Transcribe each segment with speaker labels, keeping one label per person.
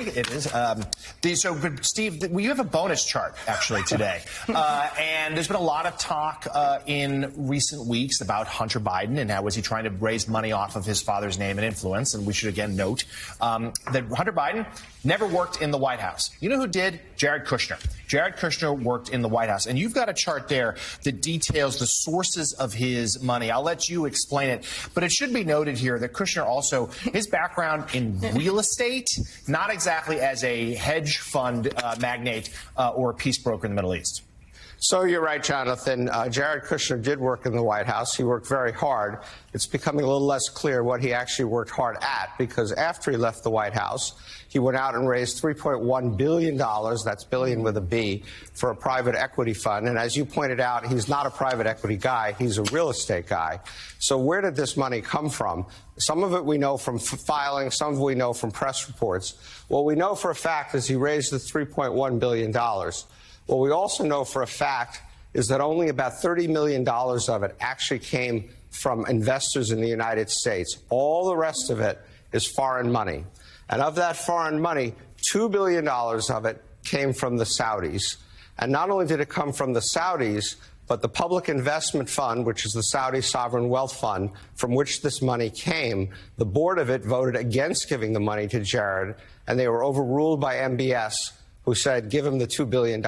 Speaker 1: It is. But Steve, we have a bonus chart, actually, today. And there's been a lot of talk in recent weeks about Hunter Biden and how was he trying to raise money off of his father's name and influence. And we should, again, note that Hunter Biden never worked in the White House. You know who did? Jared Kushner. Jared Kushner worked in the White House. And you've got a chart there that details the sources of his money. I'll let you explain it. But it should be noted here that Kushner also, his background in real estate, not exactly as a hedge fund magnate or a peace broker in the Middle East.
Speaker 2: So you're right, Jonathan. Jared Kushner did work in the White House. He worked very hard. It's becoming a little less clear what he actually worked hard at, because after he left the White House, he went out and raised $3.1 billion, that's billion with a B, for a private equity fund. And as you pointed out, he's not a private equity guy. He's a real estate guy. So where did this money come from? Some of it we know from filing, some of it we know from press reports. What we know for a fact is he raised the $3.1 billion. What we also know for a fact is that only about $30 million of it actually came from investors in the United States. All the rest of it is foreign money. And of that foreign money, $2 billion of it came from the Saudis. And not only did it come from the Saudis, but the Public Investment Fund, which is the Saudi Sovereign Wealth Fund, from which this money came, the board of it voted against giving the money to Jared, and they were overruled by MBS, who said, give him the $2 billion.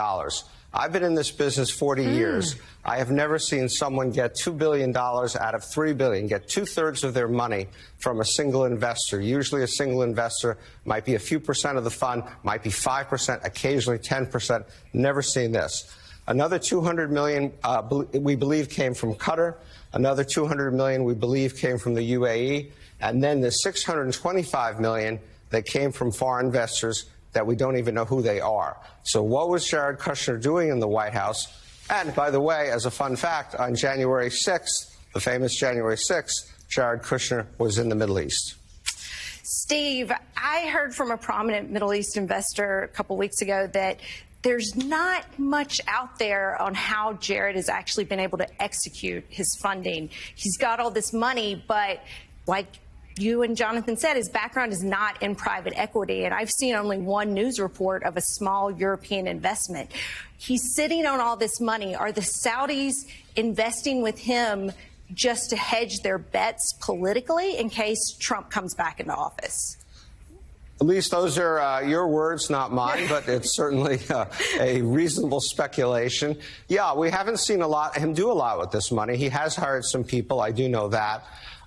Speaker 2: I've been in this business 40 years. I have never seen someone get $2 billion out of $3 billion, get two-thirds of their money from a single investor. Usually a single investor might be a few percent of the fund, might be 5%, occasionally 10%. Never seen this. Another $200 million we believe came from Qatar. Another $200 million we believe came from the UAE. And then the $625 million that came from foreign investors that we don't even know who they are. So what was Jared Kushner doing in the White House? And by the way, as a fun fact, on January 6th, the famous January 6th, Jared Kushner was in the Middle East.
Speaker 3: Steve, I heard from a prominent Middle East investor a couple weeks ago that there's not much out there on how Jared has actually been able to execute his funding. He's got all this money, but like you and Jonathan said, his background is not in private equity, and I've seen only one news report of a small European investment. He's sitting on all this money. Are the Saudis investing with him just to hedge their bets politically in case Trump comes back into office?
Speaker 2: At least those are your words, not mine, but it's certainly a reasonable speculation. Yeah, we haven't seen him do a lot with this money. He has hired some people. I do know that.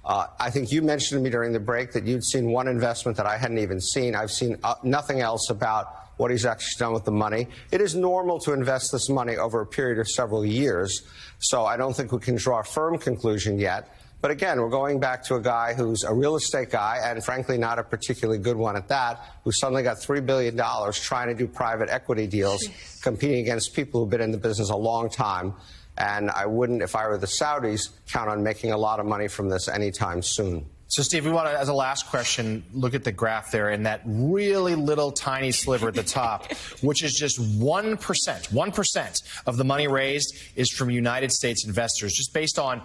Speaker 2: I think you mentioned to me during the break that you'd seen one investment that I hadn't even seen. I've seen nothing else about what he's actually done with the money. It is normal to invest this money over a period of several years, so I don't think we can draw a firm conclusion yet. But again, we're going back to a guy who's a real estate guy, and frankly not a particularly good one at that, who suddenly got $3 billion trying to do private equity deals, competing against people who've been in the business a long time. And I wouldn't, if I were the Saudis, count on making a lot of money from this anytime soon.
Speaker 1: So, Steve, we want to, as a last question, look at the graph there and that really little tiny sliver at the top, which is just 1%. 1% of the money raised is from United States investors. Just based on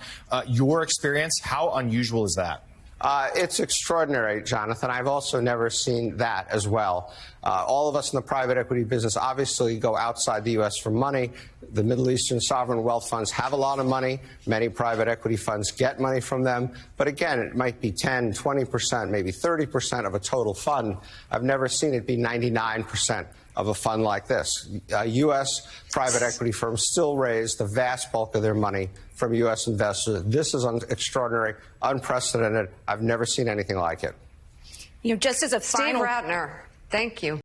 Speaker 1: your experience, how unusual is that?
Speaker 2: It's extraordinary, Jonathan. I've also never seen that as well. All of us in the private equity business obviously go outside the U.S. for money. The Middle Eastern sovereign wealth funds have a lot of money. Many private equity funds get money from them. But again, it might be 10, 20%, maybe 30% of a total fund. I've never seen it be 99% of a fund like this. U.S. private equity firms still raise the vast bulk of their money from U.S. investors. This is extraordinary, unprecedented. I've never seen anything like it.
Speaker 3: You know, just as a final...
Speaker 4: Steve Rattner, thank you.